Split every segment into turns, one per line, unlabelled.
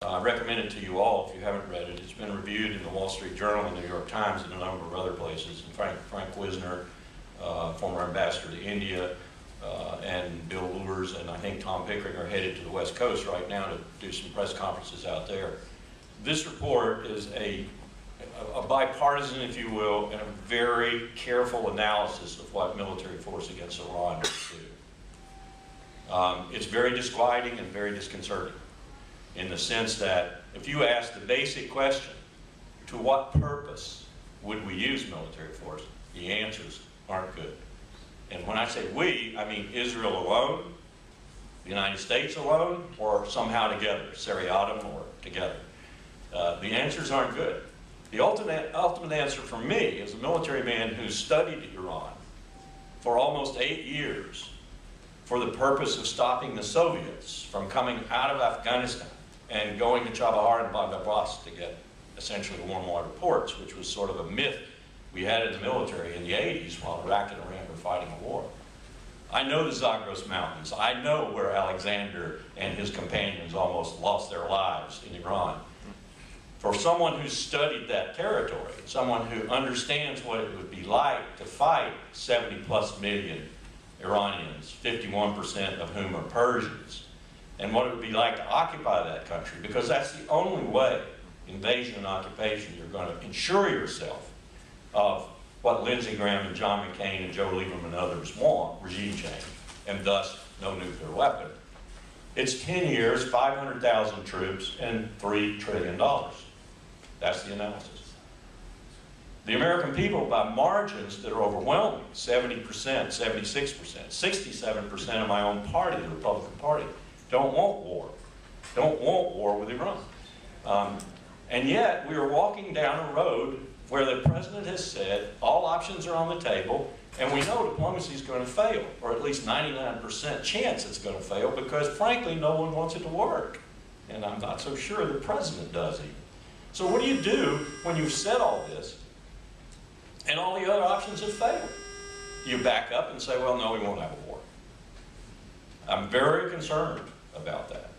I recommend it to you all if you haven't read it. It's been reviewed in the Wall Street Journal, the New York Times, and a number of other places. And Frank Wisner, former ambassador to India, and Bill Lures, and I think Tom Pickering are headed to the West Coast right now to do some press conferences out there. This report is a bipartisan, if you will, and a very careful analysis of what military force against Iran would do. It's very disquieting and very disconcerting, in the sense that if you ask the basic question, to what purpose would we use military force, the answers aren't good. And when I say we, I mean Israel alone, the United States alone, or somehow together, seriatim or together. The answers aren't good. The ultimate answer for me, as a military man who studied Iran for almost 8 years for the purpose of stopping the Soviets from coming out of Afghanistan and going to Chabahar and Bandar-Abbas to get essentially warm water ports, which was sort of a myth we had in the military in the 80s while Iraq and Iran were fighting a war. I know the Zagros Mountains. I know where Alexander and his companions almost lost their lives in Iran. For someone who's studied that territory, someone who understands what it would be like to fight 70+ million Iranians, 51% of whom are Persians, and what it would be like to occupy that country, because that's the only way, invasion and occupation, you're going to ensure yourself of what Lindsey Graham and John McCain and Joe Lieberman and others want, regime change, and thus no nuclear weapon. It's 10 years, 500,000 troops, and $3 trillion. That's the analysis. The American people, by margins that are overwhelming, 70%, 76%, 67% of my own party, the Republican Party, don't want war. Don't want war with Iran. And yet, we are walking down a road where the president has said all options are on the table, and we know diplomacy is going to fail, or at least 99% chance it's going to fail, because frankly, no one wants it to work. And I'm not so sure the president does even. So what do you do when you've said all this, and all the other options have failed? You back up and say, well, no, we won't have a war. I'm very concerned about that.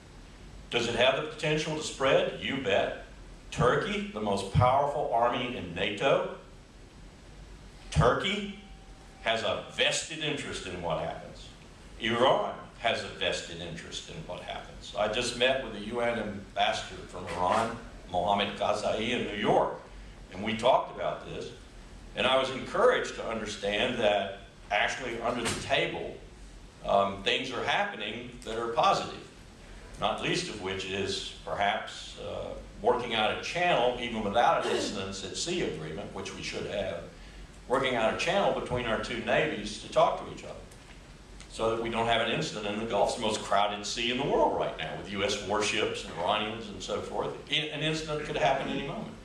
Does it have the potential to spread? You bet. Turkey, the most powerful army in NATO. Turkey has a vested interest in what happens. Iran has a vested interest in what happens. I just met with the UN ambassador from Iran, Mohammad Ghazai, in New York, and we talked about this, and I was encouraged to understand that actually under the table, things are happening that are positive, not least of which is perhaps working out a channel, even without an incidents at sea agreement, which we should have, working out a channel between our two navies to talk to each other so that we don't have an incident in the Gulf. It's the most crowded sea in the world right now with U.S. warships and Iranians and so forth. An incident could happen any moment.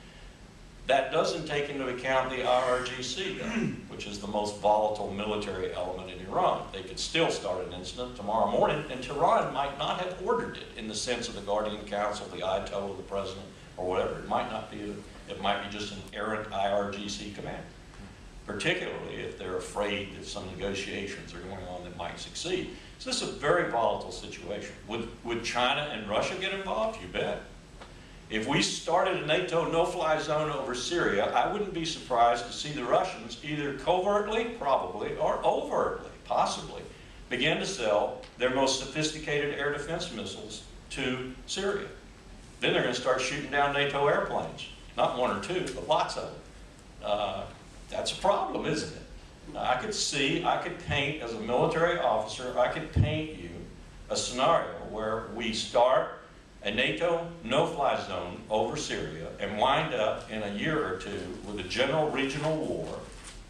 That doesn't take into account the IRGC, though, which is the most volatile military element in Iran. They could still start an incident tomorrow morning, and Tehran might not have ordered it in the sense of the Guardian Council, the Ayatollah, the president, or whatever. It might not be. It might be just an errant IRGC command, particularly if they're afraid that some negotiations are going on that might succeed. So this is a very volatile situation. Would China and Russia get involved? You bet. If we started a NATO no-fly zone over Syria, I wouldn't be surprised to see the Russians either covertly, probably, or overtly, possibly, begin to sell their most sophisticated air defense missiles to Syria. Then they're going to start shooting down NATO airplanes. Not one or two, but lots of them. That's a problem, isn't it? I could paint, as a military officer, I could paint you a scenario where we start a NATO no-fly zone over Syria and wind up in a year or two with a general regional war,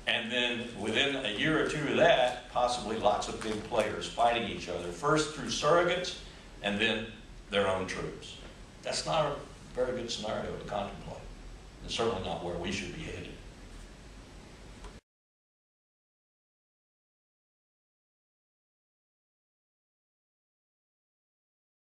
and then within a year or two of that, possibly lots of big players fighting each other, first through surrogates and then their own troops. That's not a very good scenario to contemplate. It's certainly not where we should be headed.